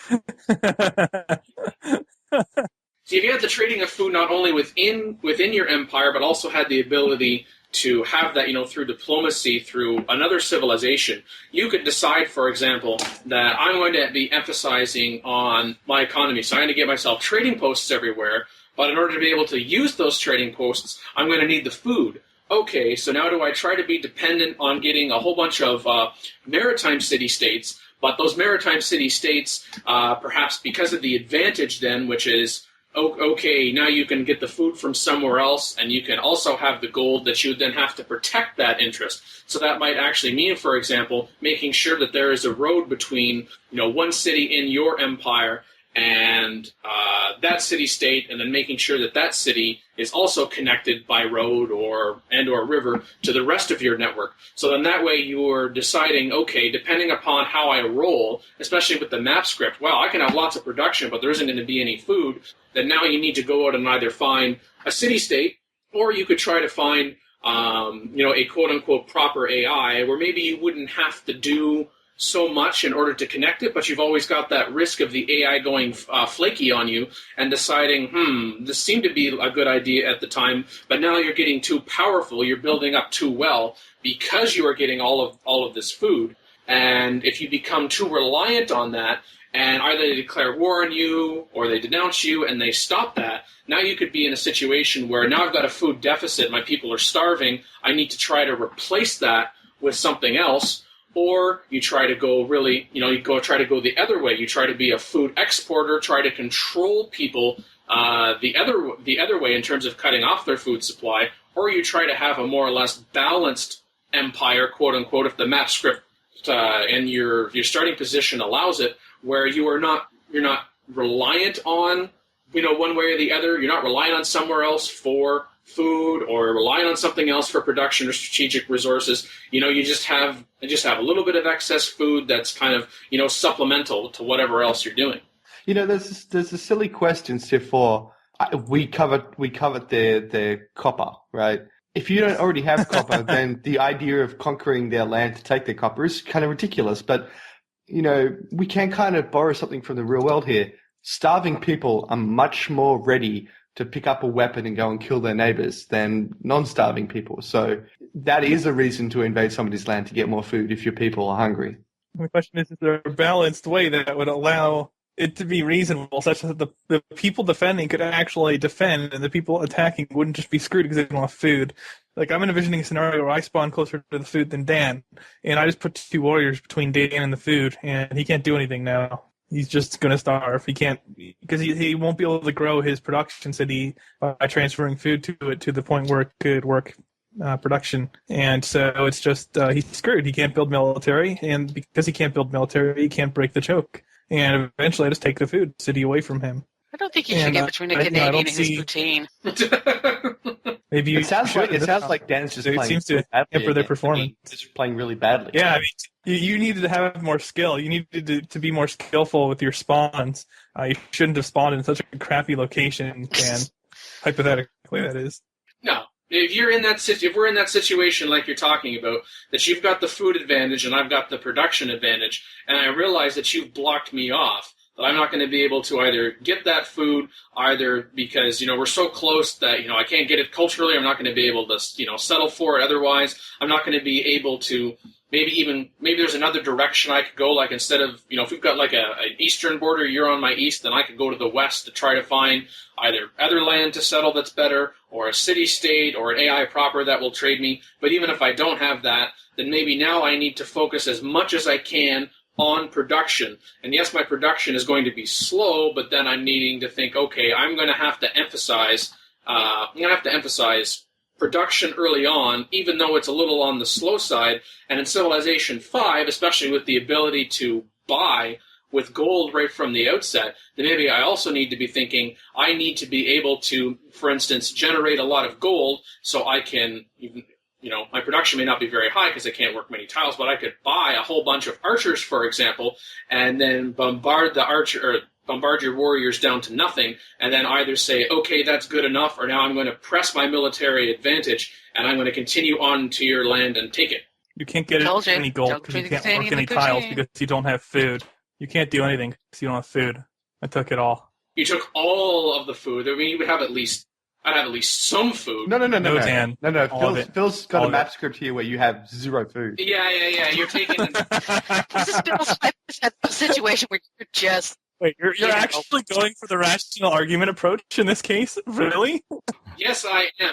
See, if you had the trading of food not only within your empire, but also had the ability to have that, through diplomacy, through another civilization, you could decide, for example, that I'm going to be emphasizing on my economy, so I'm going to get myself trading posts everywhere, but in order to be able to use those trading posts, I'm going to need the food. Okay, so now do I try to be dependent on getting a whole bunch of maritime city-states, but those maritime city-states, perhaps because of the advantage then, which is, okay, now you can get the food from somewhere else, and you can also have the gold that you then have to protect that interest. So that might actually mean, for example, making sure that there is a road between, one city in your empire and that city-state, and then making sure that that city is also connected by road or river to the rest of your network. So then that way you're deciding, okay, depending upon how I roll, especially with the map script, well, I can have lots of production, but there isn't going to be any food. Then now you need to go out and either find a city-state, or you could try to find, a quote-unquote proper AI, where maybe you wouldn't have to do so much in order to connect it, but you've always got that risk of the AI going flaky on you and deciding, this seemed to be a good idea at the time, but now you're getting too powerful, you're building up too well because you are getting all of this food. And if you become too reliant on that, and either they declare war on you or they denounce you and they stop that, now you could be in a situation where now I've got a food deficit, my people are starving, I need to try to replace that with something else. Or you try to go try to go the other way. You try to be a food exporter, try to control people the other way in terms of cutting off their food supply. Or you try to have a more or less balanced empire, quote unquote, if the map script and your starting position allows it, where you're not reliant on one way or the other. You're not relying on somewhere else for food or relying on something else for production or strategic resources. You just have a little bit of excess food that's kind of supplemental to whatever else you're doing. There's a silly quest in Civ 4. We covered their copper, right? If you don't already have copper, then the idea of conquering their land to take their copper is kind of ridiculous. But we can kind of borrow something from the real world here. Starving people are much more ready to pick up a weapon and go and kill their neighbors than non-starving people. So that is a reason to invade somebody's land to get more food if your people are hungry. The question is there a balanced way that would allow it to be reasonable, such that the people defending could actually defend, and the people attacking wouldn't just be screwed because they don't have food. Like, I'm envisioning a scenario where I spawn closer to the food than Dan, and I just put 2 warriors between Dan and the food, and he can't do anything now. He's just going to starve. He can't, because he won't be able to grow his production city by transferring food to it to the point where it could work production. And so it's just, he's screwed. He can't build military, and because he can't build military, he can't break the choke. And eventually I just take the food city away from him. I don't think you should get between a Canadian and his poutine. Maybe it sounds like Dan's just playing seems to hamper their performance. Just playing really badly. Yeah, I mean, you needed to have more skill. You needed to be more skillful with your spawns. You shouldn't have spawned in such a crappy location, Dan. Hypothetically, that is. No. If we're in that situation like you're talking about, that you've got the food advantage and I've got the production advantage, and I realize that you've blocked me off, that I'm not going to be able to either get that food, either because, we're so close that, I can't get it culturally, I'm not going to be able to, settle for it otherwise, I'm not going to be able to, maybe there's another direction I could go, like instead of, if we've got like an eastern border, you're on my east, then I could go to the west to try to find either other land to settle that's better, or a city-state, or an AI proper that will trade me. But even if I don't have that, then maybe now I need to focus as much as I can on production. And yes, my production is going to be slow, but then I'm needing to think, okay, I'm going to have to emphasize production early on, even though it's a little on the slow side. And in Civilization 5, especially with the ability to buy with gold right from the outset, then maybe I also need to be thinking I need to be able to, for instance, generate a lot of gold so I can, my production may not be very high because I can't work many tiles, but I could buy a whole bunch of archers, for example, and then bombard your warriors down to nothing, and then either say, okay, that's good enough, or now I'm going to press my military advantage, and I'm going to continue on to your land and take it. You can't get any gold because you can't work any tiles because you don't have food. You can't do anything because you don't have food. I took it all. You took all of the food. I mean, you would have I'd have at least some food. No. Dan. No. Phil's got a map script here where you have 0 food. Yeah. You're taking... This is Bill's situation where you're just... Wait, you're actually going for the rational argument approach in this case? Really? Yes, I am.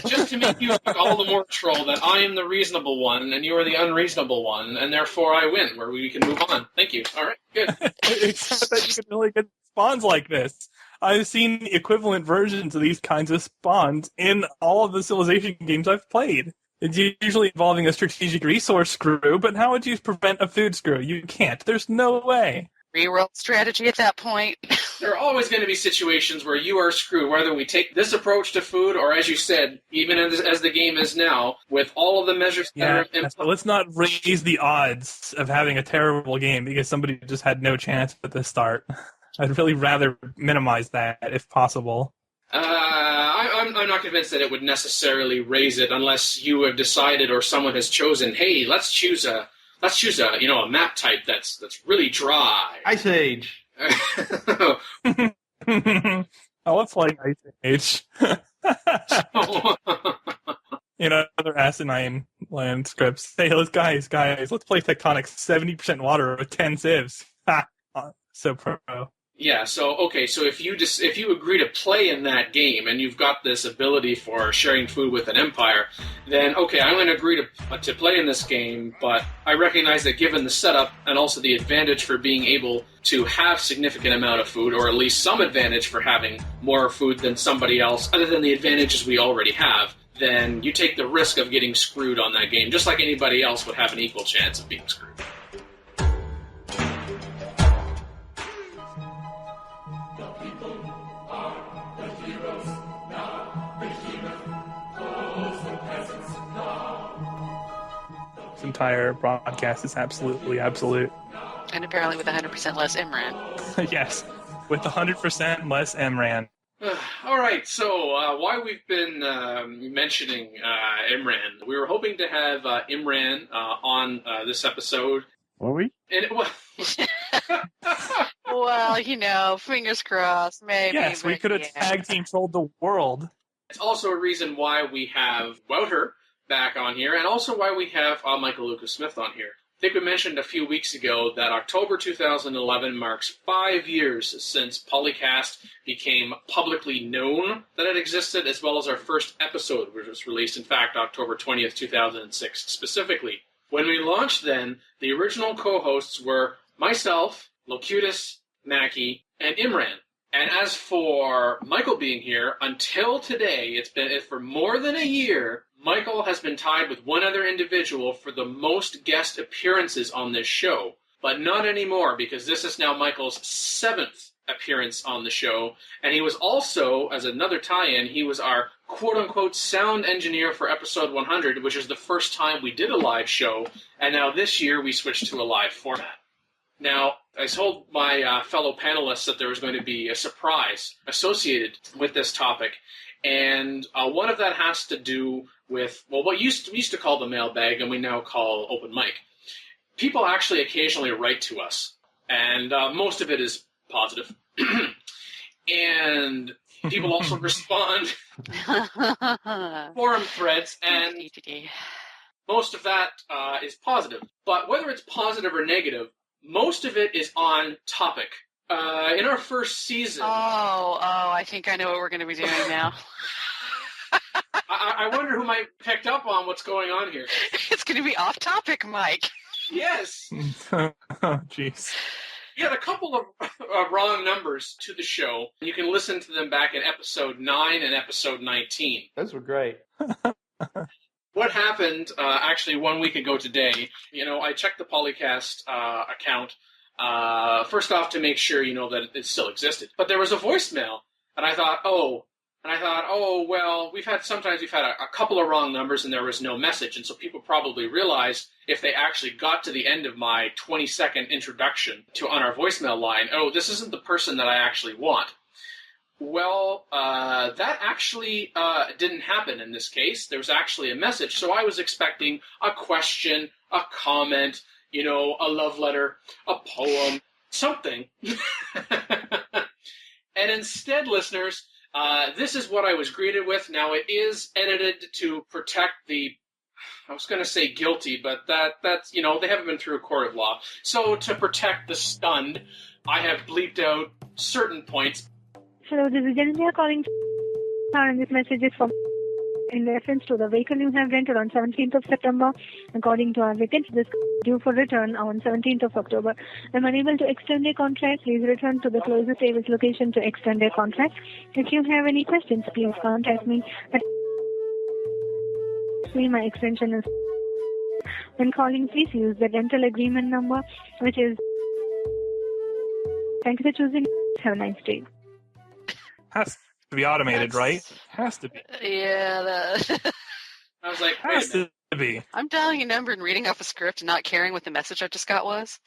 Just to make you look all the more troll that I am the reasonable one and you are the unreasonable one, and therefore I win, where we can move on. Thank you. All right, good. Except that you can really get spawns like this. I've seen equivalent versions of these kinds of spawns in all of the Civilization games I've played. It's usually involving a strategic resource screw, but how would you prevent a food screw? You can't. There's no way. Reroll strategy at that point. There are always going to be situations where you are screwed, whether we take this approach to food or, as you said, even as the game is now, with all of the measures that are in place. Let's not raise the odds of having a terrible game because somebody just had no chance at the start. I'd really rather minimize that if possible. I'm not convinced that it would necessarily raise it unless you have decided or someone has chosen, hey, let's choose a map type that's really dry. Ice Age. Let's like Ice Age. Other asinine land scripts. Hey, guys, let's play Tectonic 70% water with 10 civs. So pro. Yeah, so if you agree to play in that game and you've got this ability for sharing food with an empire, then okay, I'm going to agree to play in this game, but I recognize that given the setup and also the advantage for being able to have significant amount of food, or at least some advantage for having more food than somebody else, other than the advantages we already have, then you take the risk of getting screwed on that game, just like anybody else would have an equal chance of being screwed. Entire broadcast is absolutely absolute. And apparently with 100% less MRAN. Yes, with 100% less MRAN. All right, so why we've been mentioning MRAN, we were hoping to have MRAN on this episode. Were we? And Well, fingers crossed, maybe. Yes, we could have tag team trolled the world. It's also a reason why we have Wouter back on here, and also why we have Michael Lucas Smith on here. think we mentioned a few weeks ago that October 2011 marks 5 years since PolyCast became publicly known that it existed, as well as our first episode, which was released, in fact, October 20th, 2006, specifically. When we launched then, the original co-hosts were myself, Locutus, Mackie, and Imran. And as for Michael being here, until today, it's been for more than a year, Michael has been tied with one other individual for the most guest appearances on this show. But not anymore, because this is now Michael's 7th appearance on the show. And he was also, as another tie-in, he was our quote-unquote sound engineer for episode 100, which is the first time we did a live show. And now this year, we switched to a live format. Now, I told my fellow panelists that there was going to be a surprise associated with this topic, and one of that has to do with, well, what we used to call the mailbag, and we now call open mic. People actually occasionally write to us, and most of it is positive. And people also respond forum threads, and most of that is positive. But whether it's positive or negative, most of it is on topic. In our first season... Oh, I think I know what we're going to be doing now. I wonder who might picked up on what's going on here. It's going to be off topic, Mike. Yes. Oh, jeez. You had a couple of wrong numbers to the show. You can listen to them back in episode 9 and episode 19. Those were great. What happened, actually, 1 week ago today, I checked the PolyCast account, first off to make sure, that it still existed. But there was a voicemail, and I thought, well, sometimes we've had a couple of wrong numbers and there was no message. And so people probably realized if they actually got to the end of my 20-second introduction on our voicemail line, oh, this isn't the person that I actually want. Well, that actually didn't happen in this case. There was actually a message. So I was expecting a question, a comment, a love letter, a poem, something. And instead, listeners, this is what I was greeted with. Now, it is edited to protect I was going to say guilty, but that's, they haven't been through a court of law. So to protect the stunned, I have bleeped out certain points. Hello, this is Janita calling, and this message is from in reference to the vehicle you have rented on 17th of September. According to our records, this is due for return on 17th of October. I'm unable to extend a contract. Please return to the closest service location to extend a contract. If you have any questions, please contact me. My extension is. When calling, please use the rental agreement number, which is. Thank you for choosing. Have a nice day. Has to be automated, right? Has to be. Yeah. I was like, has to be. I'm dialing a number and reading off a script and not caring what the message I just got was.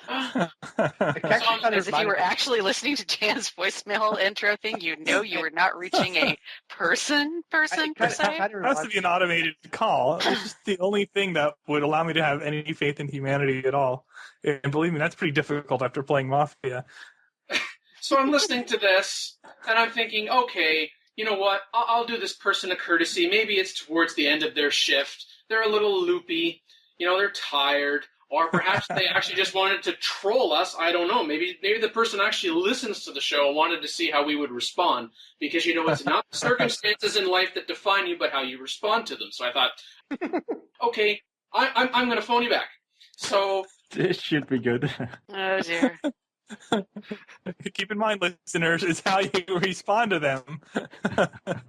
As if you were actually listening to Dan's voicemail intro thing, you were not reaching a person per se. It has to be an automated call. It's just the only thing that would allow me to have any faith in humanity at all. And believe me, that's pretty difficult after playing Mafia. So I'm listening to this, and I'm thinking, okay, you know what? I'll do this person a courtesy. Maybe it's towards the end of their shift. They're a little loopy. They're tired. Or perhaps they actually just wanted to troll us. I don't know. Maybe the person actually listens to the show and wanted to see how we would respond. Because, it's not the circumstances in life that define you, but how you respond to them. So I thought, okay, I'm going to phone you back. So this should be good. Oh, dear. Keep in mind, listeners, it's how you respond to them.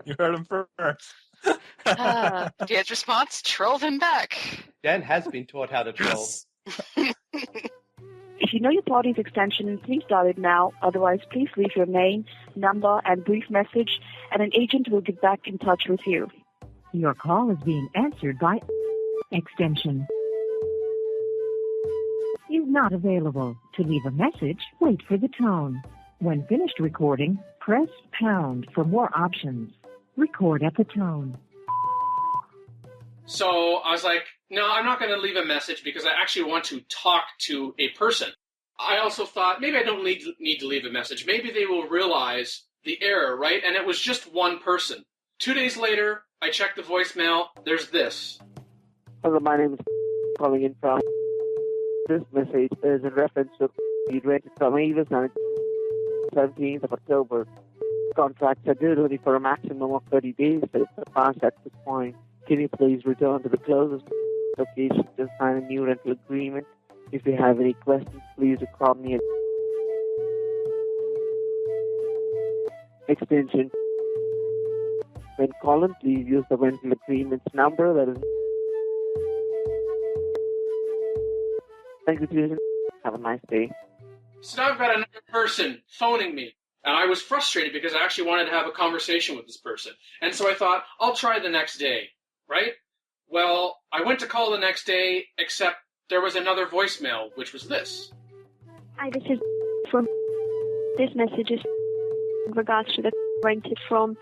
You heard them first. Dan's response, troll them back. Dan has been taught how to troll. If you know your party's extension, please dial it now. Otherwise, please leave your name, number, and brief message, and an agent will get back in touch with you. Your call is being answered by extension. Is not available. To leave a message, wait for the tone. When finished recording, press pound for more options. Record at the tone. So I was like, no, I'm not going to leave a message because I actually want to talk to a person. I also thought maybe I don't need to leave a message. Maybe they will realize the error, right? And it was just one person. 2 days later, I checked the voicemail. There's this. Hello, my name is calling in from. This message is in reference to the rented from Avis on 17th of October. Contracts are due only for a maximum of 30 days, but it's past at this point. Can you please return to the closest location to sign a new rental agreement? If you have any questions, please call me at extension. When calling, please use the rental agreement's number. That is. Thank you, Susan. Have a nice day. So now I've got another person phoning me. And I was frustrated because I actually wanted to have a conversation with this person. And so I thought, I'll try the next day, right? Well, I went to call the next day, except there was another voicemail, which was this. Hi, this is from. This message is in regards to the rented from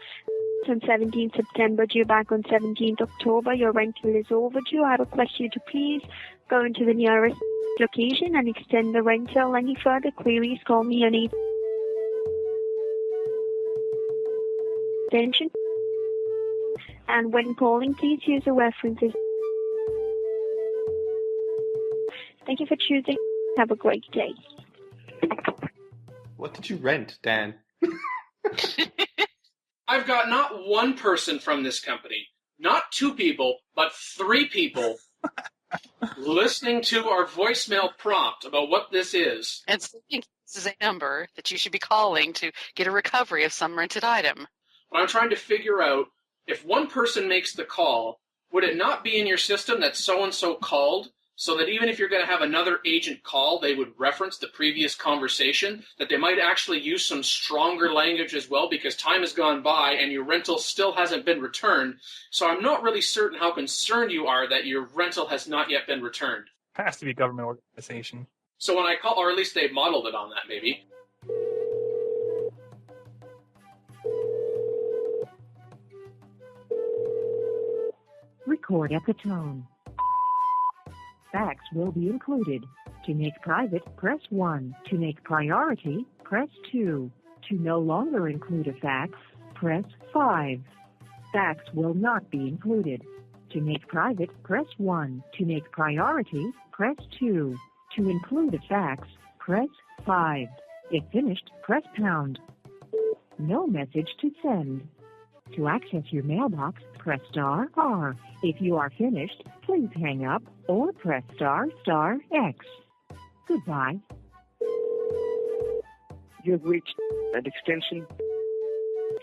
on 17th September, due back on 17th October. Your rental is overdue. I request you to please go into the nearest location and extend the rental. Any further queries, call me on extension. And when calling, please use the references. Thank you for choosing. Have a great day. What did you rent, Dan? I've got not one person from this company, not two people, but three people listening to our voicemail prompt about what this is. And thinking this is a number that you should be calling to get a recovery of some rented item. But I'm trying to figure out, if one person makes the call, would it not be in your system that so-and-so called, so that even if you're going to have another agent call, they would reference the previous conversation, that they might actually use some stronger language as well, because time has gone by and your rental still hasn't been returned. So I'm not really certain how concerned you are that your rental has not yet been returned. It has to be a government organization. So when I call, or at least they modeled it on that, maybe. Record at the tone. Fax will be included. To make private, press 1. To make priority, press 2. To no longer include a fax, press 5. Fax will not be included. To make private, press 1. To make priority, press 2. To include a fax, press 5. If finished, press pound. No message to send. To access your mailbox, press star R. If you are finished, please hang up or press star X. Goodbye. You have reached an extension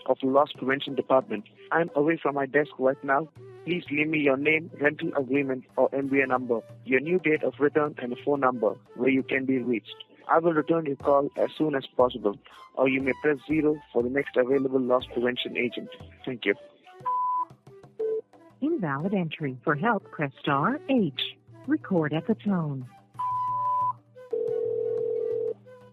of the Loss Prevention Department. I'm away from my desk right now. Please leave me your name, rental agreement, or MBA number, your new date of return, and a phone number where you can be reached. I will return your call as soon as possible, or you may press 0 for the next available loss prevention agent. Thank you. Invalid entry. For help, press star H. Record at the tone.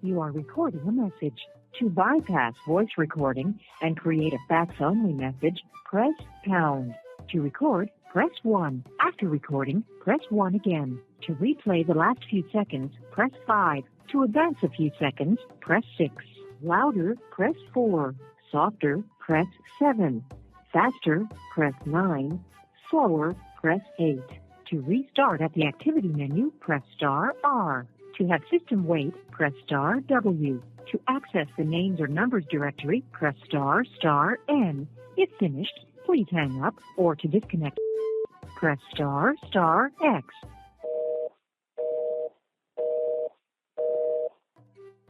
You are recording a message. To bypass voice recording and create a fax-only message, press pound. To record, press 1. After recording, press 1 again. To replay the last few seconds, press 5. To advance a few seconds, press 6. Louder, press 4. Softer, press 7. Faster, press 9. Slower, press 8. To restart at the activity menu, press star R. To have system wait, press star W. To access the names or numbers directory, press star N. If finished, please hang up, or to disconnect, press star X.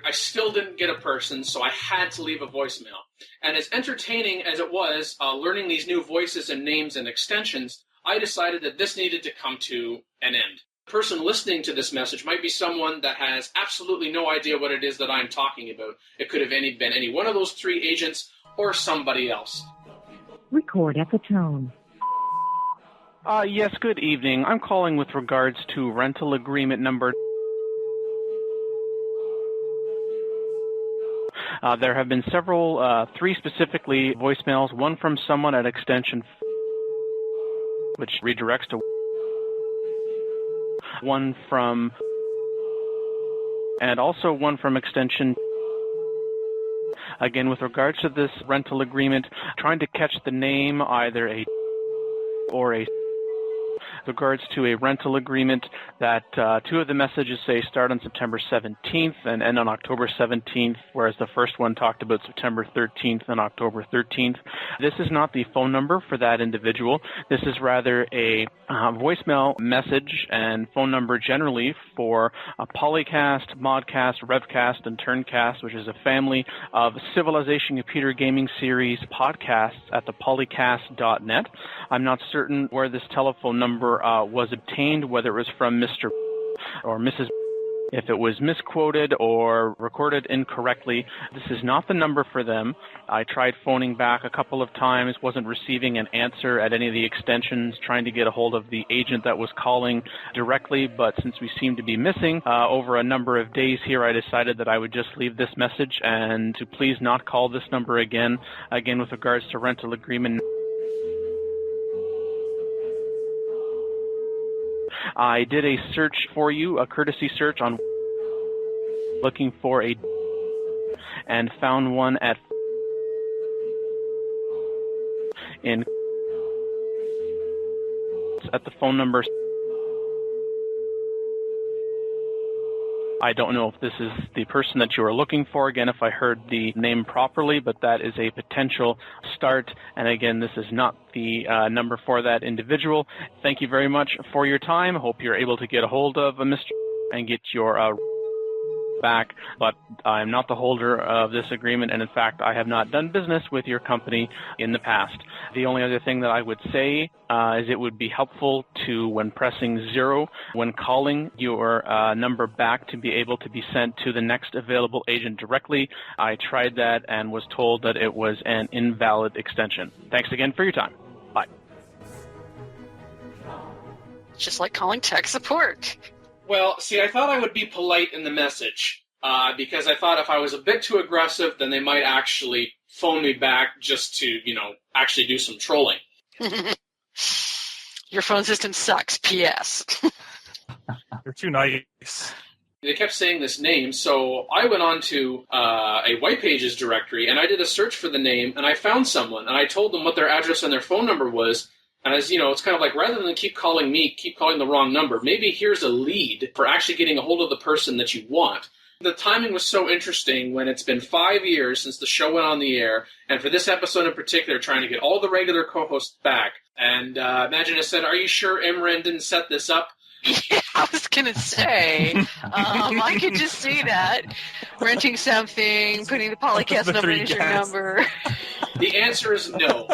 I still didn't get a person, so I had to leave a voicemail. And as entertaining as it was, learning these new voices and names and extensions, I decided that this needed to come to an end. The person listening to this message might be someone that has absolutely no idea what it is that I'm talking about. It could have been any one of those three agents or somebody else. Record at the tone. Yes, good evening. I'm calling with regards to rental agreement number. There have been several, 3 specifically, voicemails, one from someone at extension, which redirects to one from, and also one from extension. Again, with regards to this rental agreement, trying to catch the name, either a or a. With regards to a rental agreement, that two of the messages say start on September 17th and end on October 17th, whereas the first one talked about September 13th and October 13th. This is not the phone number for that individual. This is rather a voicemail message and phone number generally for a PolyCast, Modcast, Revcast, and Turncast, which is a family of Civilization Computer Gaming Series podcasts at the polycast.net. I'm not certain where this telephone number was obtained, whether it was from Mr. or Mrs. If it was misquoted or recorded incorrectly. This is not the number for them. I tried phoning back a couple of times, wasn't receiving an answer at any of the extensions, trying to get a hold of the agent that was calling directly, but since we seem to be missing over a number of days here, I decided that I would just leave this message and to please not call this number again. Again, with regards to rental agreement, I did a search for you, a courtesy search on looking for a and found one at the phone number. I don't know if this is the person that you are looking for, again, if I heard the name properly, but that is a potential start. And again, this is not the number for that individual. Thank you very much for your time. Hope you're able to get a hold of Mr. and get your back, but I'm not the holder of this agreement, and in fact, I have not done business with your company in the past. The only other thing that I would say is it would be helpful to, when pressing 0, when calling your number back, to be able to be sent to the next available agent directly. I tried that and was told that it was an invalid extension. Thanks again for your time. Bye. Just like calling tech support. Well, see, I thought I would be polite in the message, because I thought if I was a bit too aggressive, then they might actually phone me back just to, actually do some trolling. Your phone system sucks, P.S. You're too nice. They kept saying this name, so I went on to a white pages directory, and I did a search for the name, and I found someone, and I told them what their address and their phone number was. And as you know, it's kind of like, rather than keep calling me, keep calling the wrong number, maybe here's a lead for actually getting a hold of the person that you want. The timing was so interesting when it's been 5 years since the show went on the air, and for this episode in particular, trying to get all the regular co-hosts back. And Imagine I said, "Are you sure Imran didn't set this up?" Yeah, I was going to say, I could just see that. Renting something, putting the PolyCast number as your number. The answer is no.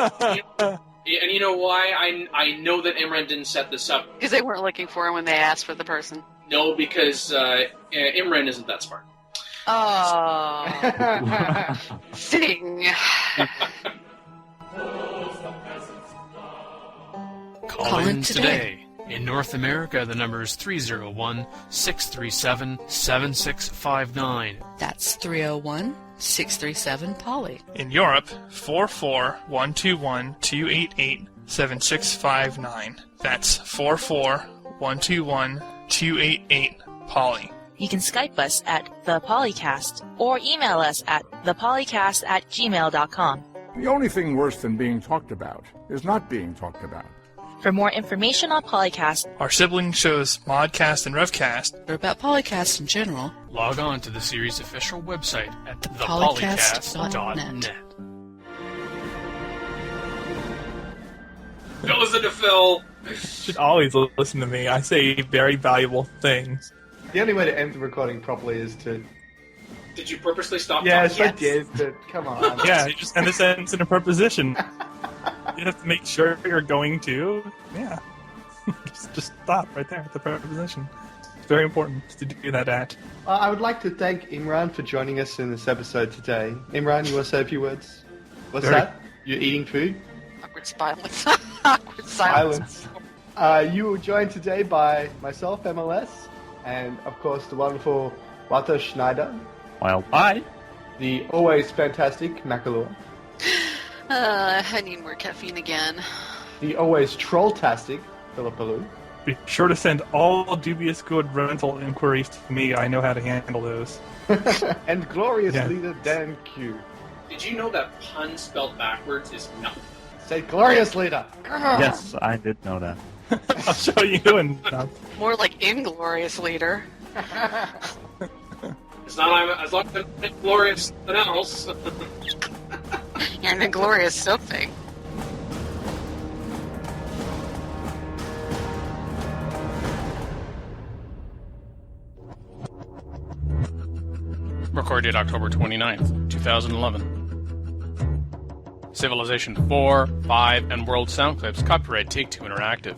And you know why I know that Imran didn't set this up? Because they weren't looking for him when they asked for the person. No, because Imran isn't that smart. Oh. Sing. Call in today. In North America, the number is 301-637-7659. That's 301-637-POLY. In Europe, 44121-288-7659. That's 44121-288-POLY. You can Skype us at The PolyCast or email us at thepolycast@gmail.com. The only thing worse than being talked about is not being talked about. For more information on PolyCast, our sibling shows Modcast and Revcast, or about PolyCast in general, log on to the series' official website at thepolycast.net. Listen to Phil. You should always listen to me. I say very valuable things. The only way to end the recording properly is to... Did you purposely stop talking? Yes, I did, but come on. Yeah, you just end the sentence in a preposition. You have to make sure you're going to. Yeah. just stop right there at the preposition. It's very important to do that at. I would like to thank Imran for joining us in this episode today. Imran, you want to say a few words? What's that? You're eating food? Awkward silence. Awkward silence. You were joined today by myself, MLS, and of course the wonderful Wouter Schneider. Well, bye. The always fantastic Makahlua. I need more caffeine again. The always troll-tastic Philippaloo. Be sure to send all dubious good rental inquiries to me. I know how to handle those. And glorious leader DanQ. Did you know that pun spelled backwards is nothing? Say glorious leader. Yes, I did know that. I'll show you doing stuff. More like Inglorious Leader. As long as I'm glorious than else. You're an inglorious something. Recorded October 29th, 2011. Civilization 4, 5, and World Sound Clips. Copyright Take-Two Interactive.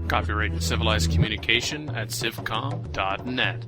Copyright Civilized Communication at civcom.net.